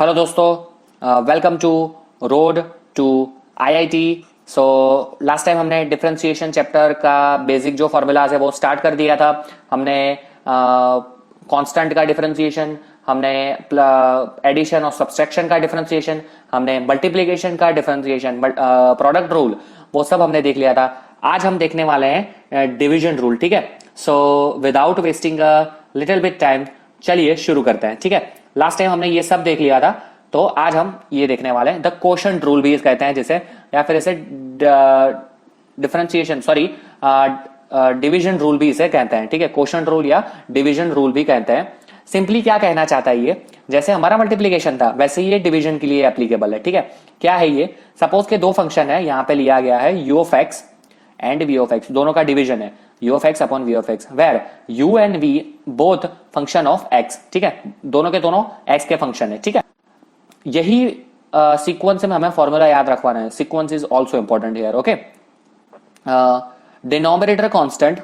Hello दोस्तों, welcome to road to IIT. So last time हमने differentiation chapter का basic जो फॉर्मूलाज है वो स्टार्ट कर दिया था। हमने कांस्टेंट का डिफरेंशिएशन, हमने एडिशन और सब्सट्रैक्शन का डिफरेंशिएशन, हमने मल्टीप्लिकेशन का डिफरेंशिएशन, प्रोडक्ट रूल, वो सब हमने देख लिया था। आज हम देखने वाले हैं डिवीजन रूल। ठीक है, so without wasting a little bit time चलिए शुरू करते हैं। ठीक है, लास्ट टाइम हमने ये सब देख लिया था, तो आज हम ये देखने वाले हैं द कोशेंट रूल भी कहते हैं जिसे, या फिर इसे डिफरेंशिएशन डिवीजन रूल भी इसे कहते हैं। ठीक है, कोशेंट रूल या डिवीजन रूल भी कहते हैं। सिंपली क्या कहना चाहता है ये, जैसे हमारा मल्टीप्लीकेशन था वैसे ये डिवीजन के लिए एप्लीकेबल है। ठीक है, क्या है ये, सपोज के दो फंक्शन है, यहां पे लिया गया है u of X and v of X, दोनों का डिवीजन है u of X upon v of X, where u and v both function of x। ठीक है, दोनों के दोनों x के फंक्शन है। ठीक है, यही सीक्वेंस में हमें फॉर्मूला याद रखवाना है। Sequence is also important here. Okay, denominator constant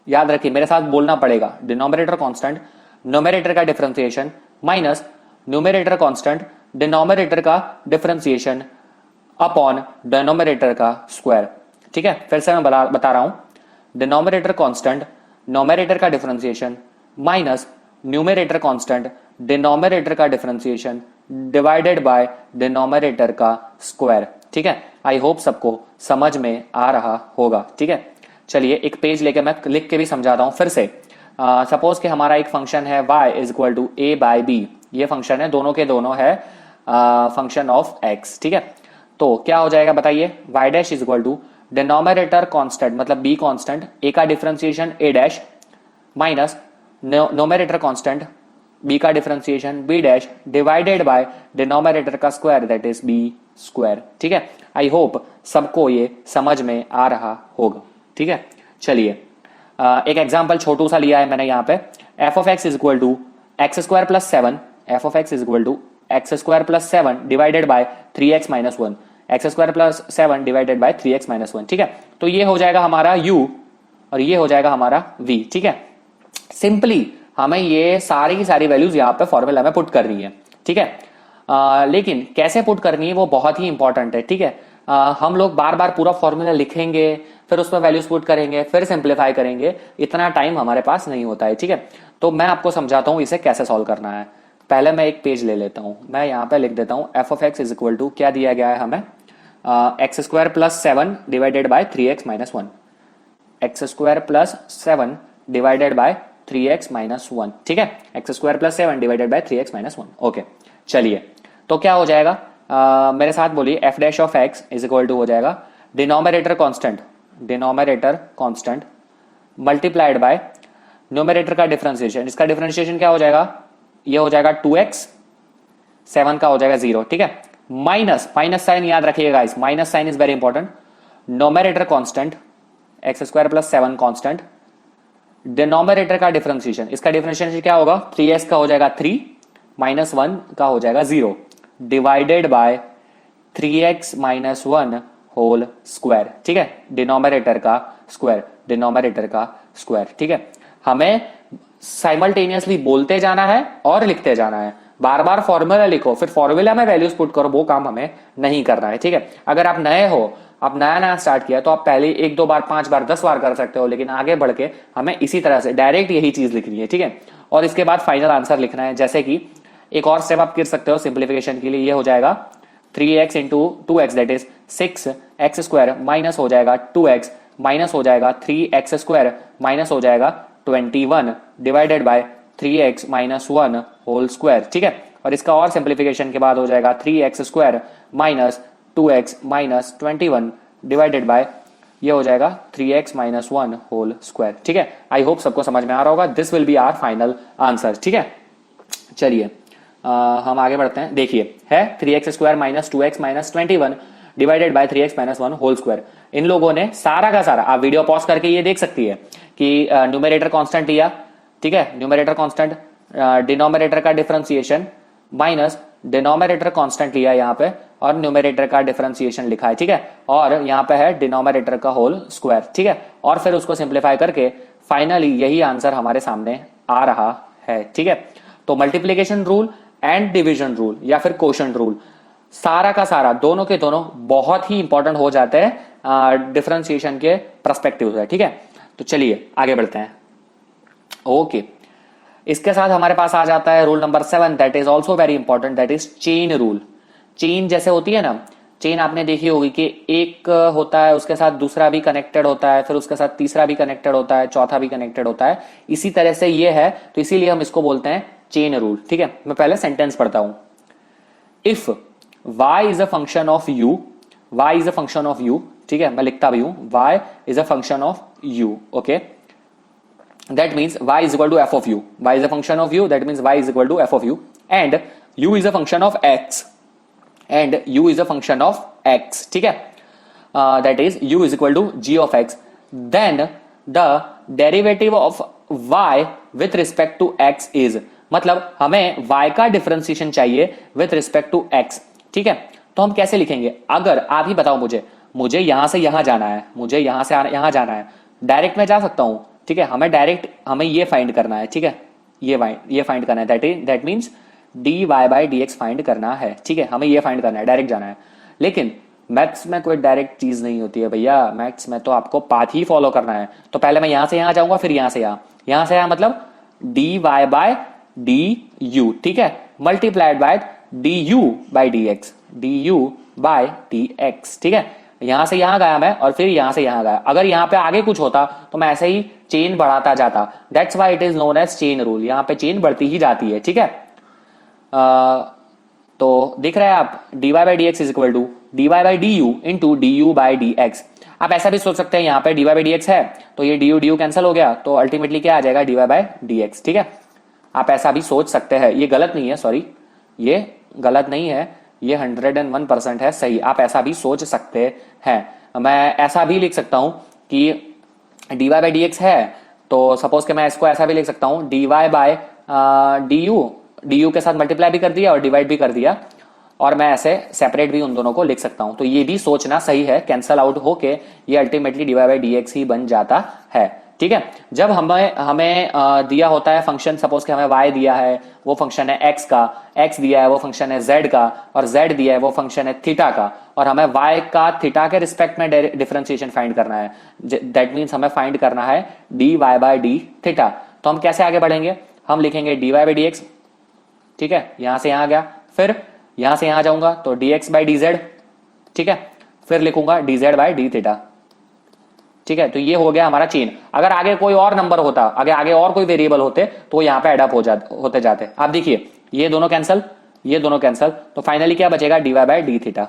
याद रखिए, मेरे साथ बोलना पड़ेगा। डिनोमिनेटर कांस्टेंट न्यूमरेटर का differentiation minus numerator constant denominator का डिफरेंशिएशन अपॉन डिनोमिनेटर का स्क्वायर। ठीक है, फिर से मैं बता रहा हूं, डिनोमिनेटर कांस्टेंट नोमिनेटर का differentiation minus numerator constant denominator का डिफरेंशिएशन डिवाइडेड बाय डिनोमिनेटर का स्क्वायर। ठीक है, आई होप सबको समझ में आ रहा होगा। ठीक है, चलिए एक पेज लेके मैं लिख के भी समझाता हूं फिर से। सपोज कि हमारा एक फंक्शन है y is equal to a by b, ये फंक्शन है, दोनों के दोनों है फंक्शन ऑफ x। ठीक है, तो क्या हो जाएगा बताइए, y dash is equal to denominator constant मतलब b कांस्टेंट, a का differentiation a dash minus numerator constant b का differentiation b dash divided by denominator का square that is b square. ठीक है, आई होप सबको ये समझ में आ रहा होगा। ठीक है, चलिए एक एग्जांपल छोटू सा लिया है मैंने यहाँ पे, f of x is equal to X square plus 7, f of x is equal to X square plus 7 divided by 3x minus 1, X square plus 7 divided by 3x minus 1। ठीक है, तो ये हो जाएगा हमारा u और ये हो जाएगा हमारा v। ठीक है, सिंपली हमें ये सारी की सारी वैल्यूज यहाँ पे फॉर्मूला में पुट करनी है। ठीक है, लेकिन कैसे पुट करनी है वो बहुत ही इंपॉर्टेंट है। ठीक है, हम लोग बार बार पूरा फॉर्मूला लिखेंगे, फिर उसमें वैल्यूज पुट करेंगे, फिर सिंप्लीफाई करेंगे, इतना टाइम हमारे पास नहीं होता है। ठीक है, तो मैं आपको समझाता हूं इसे कैसे सॉल्व करना है। पहले मैं एक पेज ले लेता हूं, मैं यहाँ पे लिख देता हूं f of x is equal to, क्या दिया गया है हमें, X square plus 7 divided by 3x minus 1, X square plus 7 divided by 3x minus 1। ठीक है, X square plus 7 divided by 3x minus 1। Okay, चलिए तो क्या हो जाएगा, मेरे साथ बोलिए, f dash of x is equal to हो जाएगा denominator constant multiplied by numerator का डिफरेंशिएशन। इसका डिफरेंशिएशन क्या हो जाएगा, ये हो जाएगा 2x, 7 का हो जाएगा 0। ठीक है, माइनस साइन याद रखिएगा, इस minus sign is very important. Nominator constant X square plus 7 constant, denominator का डिफरेंशिएशन, इसका डिफरेंशिएशन क्या होगा, 3x का हो जाएगा 3 माइनस 1 का हो जाएगा 0 divided by 3x minus 1 whole square. ठीक है, डिनोमिनेटर का स्क्वायर। ठीक है, हमें साइमल्टेनियसली बोलते जाना है और लिखते जाना है, बार बार फॉर्मूला लिखो फिर फॉर्मूला में वैल्यूज पुट करो, वो काम हमें नहीं करना है। ठीक है, अगर आप नए हो, आप नया स्टार्ट किया, तो आप पहले 1 2 बार 5 बार 10 बार कर सकते हो, लेकिन आगे बढ़ के हमें इसी तरह से डायरेक्ट यही चीज लिखनी है। ठीक है, और इसके बाद फाइनल आंसर लिखना है। जैसे कि एक और स्टेप आप कर सकते हो सिंप्लीफिकेशन के लिए, ये हो जाएगा 3x into 2x that is 6x square minus हो जाएगा 2x माइनस हो जाएगा 3x स्क्वायर माइनस हो जाएगा 21 divided by 3x minus 1 whole square. ठीक है, और इसका और सिंप्लीफिकेशन के बाद हो जाएगा 3x square minus 2x minus 21 divided bye, ये हो जाएगा 3x माइनस 1 होल स्क्वायर। ठीक है, आई होप सबको समझ में आ रहा होगा। This will be our final answer. ठीक है, चलिए हम आगे बढ़ते हैं। देखिए है 3x square minus 2x minus 21 divided by 3x minus 1 whole square. इन लोगों ने सारा का सारा, आप वीडियो पॉज करके ये देख सकती है कि न्यूमरेटर कांस्टेंट लिया। ठीक है, न्यूमरेटर कांस्टेंट, डिनोमिनेटर का डिफरेंशिएशन माइनस डिनोमिनेटर कांस्टेंट लिया यहाँ पे, और न्यूमरेटर का डिफरेंशिएशन लिखा है। ठीक है, और यहाँ पे है डिनोमिनेटर का होल स्क्वायर। ठीक है, और फिर उसको सिंप्लीफाई करके फाइनली यही आंसर हमारे सामने आ रहा है। ठीक है, तो multiplication rule and division rule या फिर कोशेंट रूल, सारा का सारा दोनों के दोनों बहुत ही इंपॉर्टेंट हो जाते हैं डिफरेंशिएशन के पर्सपेक्टिव से, ठीक है। तो चलिए आगे बढ़ते हैं। ओके, इसके साथ हमारे पास आ जाता है rule number 7, that is also very important, that is chain rule. Chain जैसे होती है ना, चेन आपने देखी होगी कि एक होता है, उसके साथ दूसरा भी कनेक्टेड होता है, फिर उसके साथ तीसरा भी कनेक्टेड होता है, चौथा भी कनेक्टेड होता है। इसी तरह से ये है, तो इसीलिए हम इसको बोलते हैं चेन रूल, ठीक है। मैं पहले सेंटेंस पढ़ता हूं। If y is a function of u, y is a function of u, ठीक है, मैं लिखता भी हूं, y is a function of u, okay, that means y is equal to f of u, y is a function of u, that means y is equal to f of u, and u is a function of x, and u is a function of x, ठीक है, that is u is equal to g of x, then the derivative of y with respect to x is, मतलब हमें y का differentiation चाहिए with respect to x, ठीक है। तो हम कैसे लिखेंगे, अगर आप ही बताओ मुझे यहां से यहां जाना है, मुझे यहां से यहां जाना है, डायरेक्ट मैं जा सकता हूं, ठीक है, हमें ये फाइंड करना है, ठीक है, ये फाइंड करना है, that means dy by dx find करना है, ठीक है, हमें ये फाइंड करना है, डायरेक्ट जाना है। लेकिन मैथ्स में कोई डायरेक्ट चीज नहीं होती है भैया, मैथ्स में तो आपको पाथ ही फॉलो करना है। तो पहले मैं यहां से यहां जाऊंगा, फिर यहां से यहां मतलब dy बाय du, ठीक है, multiplied by du by dx, ठीक है। यहां से यहां गया मैं और फिर यहां से यहां गया, अगर यहां पे आगे कुछ होता तो मैं ऐसे ही चेन बढ़ाता जाता, that's why it is known as chain rule. यहां पे चेन बढ़ती ही जाती है, ठीक है। तो दिख रहा है आप, dy by D X is equal to dy by D U into D U by D X. आप ऐसा भी सोच सकते हैं, यहां पे dy बाई डी एक्स है तो ये डी यू कैंसिल हो गया, तो अल्टीमेटली क्या आ जाएगा, dy बाई डी एक्स, ठीक है। आप ऐसा भी सोच सकते हैं, ये गलत नहीं है, सॉरी, ये गलत नहीं है, ये 101% है सही, आप ऐसा भी सोच सकते हैं। मैं ऐसा भी लिख सकता हूं कि dy बाई डी एक्स है, तो सपोज कि मैं इसको ऐसा भी लिख सकता हूं, dy बाय डी यू के साथ मल्टीप्लाई भी कर दिया और डिवाइड भी कर दिया, और मैं ऐसे सेपरेट भी उन दोनों को लिख सकता हूं। तो ये भी सोचना सही है, कैंसल आउट होके ये ultimately dy by D X ही बन जाता है, ठीक है। जब हमें दिया होता है फंक्शन, सपोज कि हमें y दिया है, वो फंक्शन है x का, x दिया है वो फंक्शन है z का, और z दिया है वो फंक्शन है थीटा का, और हमें y का थीटा के रिस्पेक्ट में डिफरेंशिएशन फाइंड करना है, दैट मींस हमें फाइंड करना है dy बाय डी थीटा। तो हम कैसे आगे बढ़ेंगे, हम लिखेंगे dy बाई डी एक्स, ठीक है, यहां से यहां गया, फिर यहां से यहां जाऊंगा तो dx बाई dz, ठीक है, फिर लिखूंगा dz बाई डी थीटा, ठीक है। तो ये हो गया हमारा चेन। अगर आगे कोई और नंबर होता, आगे और कोई वेरिएबल होते तो यहां पे एडअप होते जाते। आप देखिए ये दोनों कैंसल, ये दोनों कैंसल, तो फाइनली क्या बचेगा, dy बाई डी थीटा,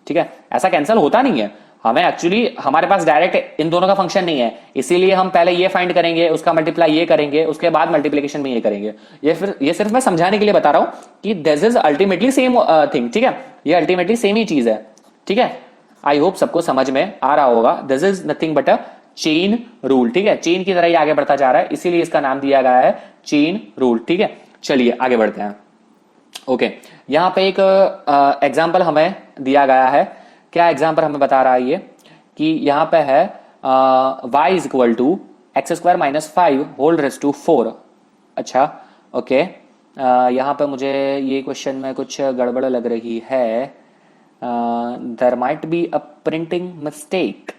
ठीक है। ऐसा कैंसल होता नहीं है, हमें एक्चुअली हमारे पास डायरेक्ट इन दोनों का फंक्शन नहीं है, इसीलिए हम पहले ये फाइंड करेंगे, उसका मल्टीप्लाई ये करेंगे, उसके बाद मल्टीप्लिकेशन में ये करेंगे। ये सिर्फ मैं समझाने के लिए बता रहा हूं कि this is ultimately same thing, ठीक है, ये अल्टीमेटली सेम ही चीज है, ठीक है। आई होप सबको समझ में आ रहा होगा। This is nothing but a chain rule, ठीक है, चेन की तरह ही आगे बढ़ता जा रहा है, इसीलिए इसका नाम दिया गया है चेन रूल, ठीक है। चलिए आगे बढ़ते हैं। ओके, यहां पे एक एग्जाम्पल हमें दिया गया है। क्या एग्जाम्पल हमें बता रहा है ये, कि यहां पे है y is equal to X square minus 5 whole raise to 4। अच्छा, ओके, यहां पे मुझे ये क्वेश्चन में कुछ गड़बड़ लग रही है, there might be a printing mistake.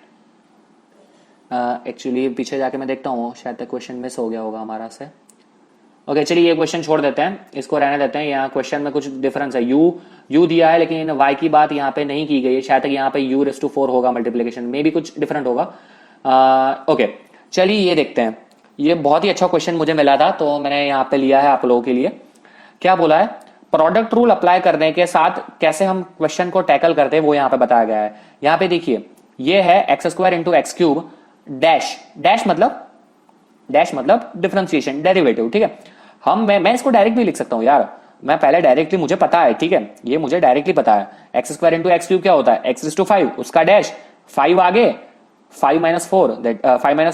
Actually पीछे जाके मैं देखता हूँ, शायद तक क्वेश्चन मिस हो गया होगा हमारा से। ओके, चलिए ये क्वेश्चन छोड़ देते हैं, इसको रहने देते हैं। यहाँ क्वेश्चन में कुछ डिफरेंस है, u दिया है लेकिन y की बात यहाँ पे नहीं की गई है, शायद तक यहाँ पे u रेज टू 4 होगा मल्टीप्लिकेशन में, भी कुछ डिफरेंट होगा। ओके, चलिए ये देखते हैं। ये बहुत ही अच्छा क्वेश्चन मुझे मिला था, तो मैंने यहाँ पे लिया है आप लोगों के लिए। क्या बोला है, प्रोडक्ट रूल अप्लाई करने के साथ कैसे हम क्वेश्चन को टैकल करते हैं वो यहाँ पे बताया गया है। यहाँ पे देखिए, ये है X square into x cube dash मतलब डिफरेंशिएशन डेरिवेटिव, ठीक है। मैं इसको डायरेक्ट भी लिख सकता हूं यार, मैं पहले डायरेक्टली, मुझे पता है, ठीक है, ये मुझे डायरेक्टली पता है। X square into x cube क्या होता है, एक्स टू 5, उसका डैश 5 आगे, 5 माइनस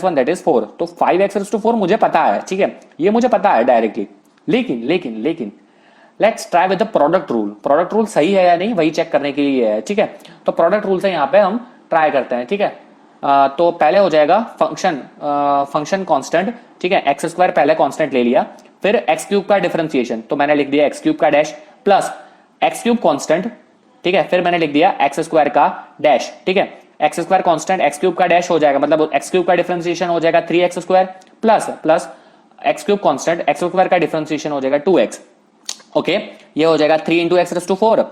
1 दैट इज 4, तो 5x टू 4 मुझे पता है, ठीक है, ये मुझे पता है डायरेक्टली। लेकिन let's try with the product rule. Product rule सही है या नहीं वही चेक करने के लिए है, ठीक है। तो प्रोडक्ट रूल से यहाँ पे हम ट्राई करते हैं, ठीक है। तो पहले हो जाएगा फंक्शन कांस्टेंट, ठीक है, एक्स स्क्वायर पहले कांस्टेंट ले लिया, फिर एक्स क्यूब का डिफरेंशिएशन, तो मैंने लिख दिया एक्स क्यूब का dash plus x cube constant, ठीक है, फिर मैंने लिख दिया एक्स स्क्वायर का डैश, ठीक है, X square constant x cube का डैश हो जाएगा, मतलब एक्स क्यूब का डिफरेंशिएशन हो जाएगा 3x square plus plus x cube constant X square का डिफरेंशिएशन हो जाएगा 2x, ओके, ये हो जाएगा 3 इंटू एक्स टू 4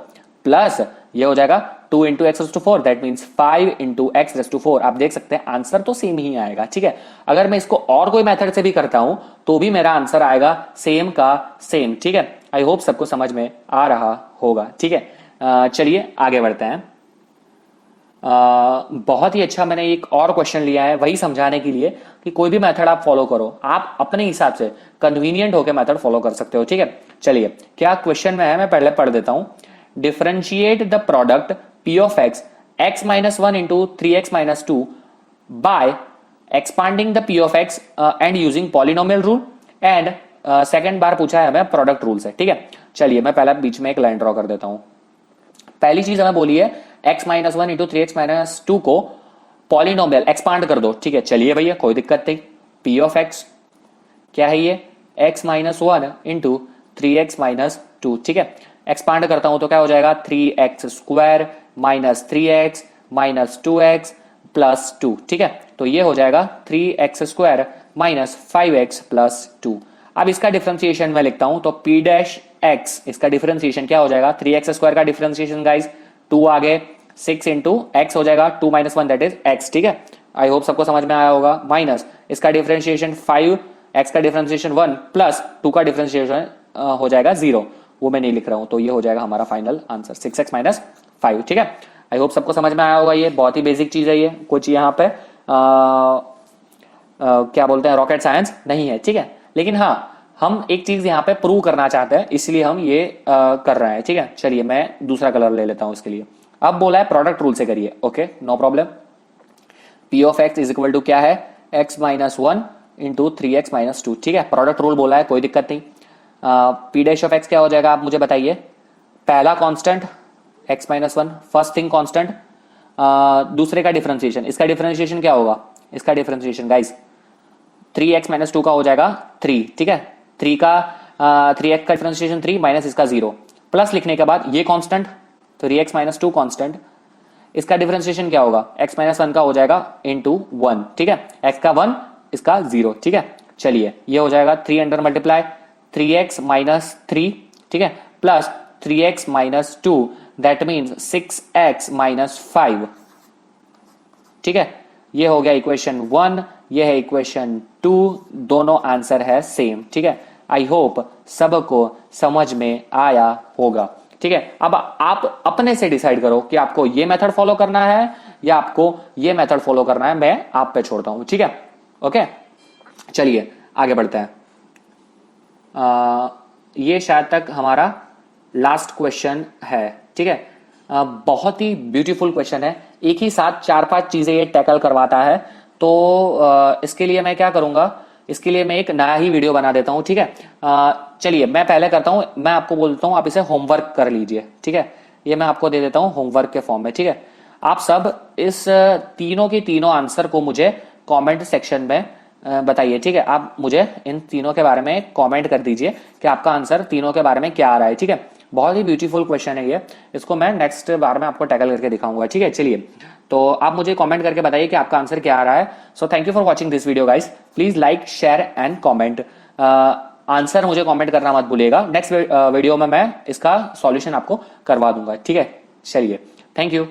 प्लस ये हो जाएगा 2 into X to 4, that means 5 into X to 4। आप देख सकते हैं आंसर तो सेम ही आएगा, ठीक है। अगर मैं इसको और कोई मेथड से भी करता हूं तो भी मेरा आंसर आएगा सेम का सेम, ठीक है। आई होप सबको समझ में आ रहा होगा, ठीक है। चलिए आगे बढ़ते हैं। बहुत ही अच्छा मैंने एक और क्वेश्चन लिया है वही समझाने के लिए कि कोई भी मेथड आप फॉलो करो, आप अपने हिसाब से कन्वीनियंट होकर मेथड फॉलो कर सकते हो, ठीक है। चलिए क्या क्वेश्चन में है मैं पहले पढ़ देता हूं। Differentiate the product P of X X minus 1 into 3x minus 2 by expanding the P of X and using polynomial rule and second बार पूछा है हमें प्रोडक्ट रूल से, ठीक है। चलिए मैं पहले बीच में एक लाइन ड्रॉ कर देता हूं। पहली चीज हमें बोली है x minus 1 into 3x minus 2 को पॉलिनोमियल एक्सपांड कर दो, ठीक है। चलिए भैया कोई दिक्कत नहीं, पी ऑफ एक्स क्या है ये x minus 1 into 3x minus 2, ठीक है। एक्सपांड करता हूं तो क्या हो जाएगा 3x square minus 3x minus 2x plus 2, ठीक है। तो ये हो जाएगा 3x square minus 5x plus 2। अब इसका डिफरेंशिएशन मैं लिखता हूं तो p डैश x, इसका डिफरेंशिएशन क्या हो जाएगा 3x स्क्वायर का डिफरेंशिएशन गाइस 2 आगे 6 इंटू x हो जाएगा 2 माइनस 1 दैट इज x, ठीक है। आई होप सबको समझ में आया होगा। माइनस इसका डिफरेंशिएशन 5, x का डिफरेंशिएशन 1 प्लस 2 का डिफरेंशिएशन हो जाएगा 0, वो मैं नहीं लिख रहा हूं, तो ये हो जाएगा हमारा फाइनल आंसर 6x माइनस 5, ठीक है। आई होप सबको समझ में आया होगा। ये बहुत ही बेसिक चीज है, ये कुछ यहाँ पे क्या बोलते हैं रॉकेट साइंस नहीं है, ठीक है। लेकिन हाँ हम एक चीज यहाँ पे प्रूव करना चाहते हैं इसलिए हम ये कर रहे हैं, ठीक है। चलिए मैं दूसरा कलर ले लेता हूं इसके लिए। अब बोला है प्रोडक्ट रूल से करिए, okay no problem. P of X is equal to क्या है x minus 1 into 3x minus 2, ठीक है। प्रोडक्ट रूल बोला है कोई दिक्कत नहीं। पी डैश ऑफ एक्स क्या हो जाएगा आप मुझे बताइए। पहला constant x minus 1, first thing constant, दूसरे का डिफरेंशिएशन, इसका डिफरेंशिएशन क्या होगा, इसका डिफरेंशिएशन गाइस 3x माइनस 2 का हो जाएगा 3, ठीक है। 3 का 3x का डिफरेंशिएशन 3 माइनस इसका 0 प्लस लिखने के बाद ये कांस्टेंट 3x माइनस 2 कांस्टेंट, इसका डिफरेंशिएशन क्या होगा x माइनस 1 का हो जाएगा इंटू 1, ठीक है। x का 1 इसका 0, ठीक है। चलिए ये हो जाएगा 3 अंडर मल्टीप्लाई 3x माइनस 3, ठीक है, plus 3x minus 2 that means 6x minus 5, ठीक है। ये हो गया इक्वेशन 1, ये है इक्वेशन 2, दोनों आंसर है सेम, ठीक है। आई होप सबको समझ में आया होगा, ठीक है। अब आप अपने से डिसाइड करो कि आपको ये मेथड फॉलो करना है या आपको ये मेथड फॉलो करना है, मैं आप पे छोड़ता हूं, ठीक है। ओके चलिए आगे बढ़ते हैं। ये शायद तक हमारा लास्ट क्वेश्चन है, ठीक है। बहुत ही ब्यूटीफुल क्वेश्चन है, एक ही साथ 4-5 चीजें ये टैकल करवाता है। तो इसके लिए मैं क्या करूंगा, इसके लिए मैं एक नया ही वीडियो बना देता हूं, ठीक है। चलिए मैं पहले करता हूं, मैं आपको बोलता हूं आप इसे होमवर्क कर लीजिए, ठीक है। ये मैं आपको दे देता हूं होमवर्क के फॉर्म में, ठीक है। आप सब इस तीनों के तीनों आंसर को मुझे कमेंट सेक्शन में बताइए, ठीक है। आप मुझे इन तीनों के बारे में कमेंट कर दीजिए कि आपका आंसर तीनों के बारे में क्या आ रहा है, ठीक है। बहुत ही ब्यूटीफुल क्वेश्चन है ये, इसको मैं नेक्स्ट बार में आपको टैकल करके दिखाऊंगा, ठीक है। चलिए तो आप मुझे कमेंट करके बताइए कि आपका आंसर क्या आ रहा है। So thank you for watching this video guys, please like share and comment. Answer मुझे कमेंट करना मत भूलिएगा, नेक्स्ट वीडियो में मैं इसका सॉल्यूशन आपको करवा दूंगा, ठीक है। चलिए थैंक यू।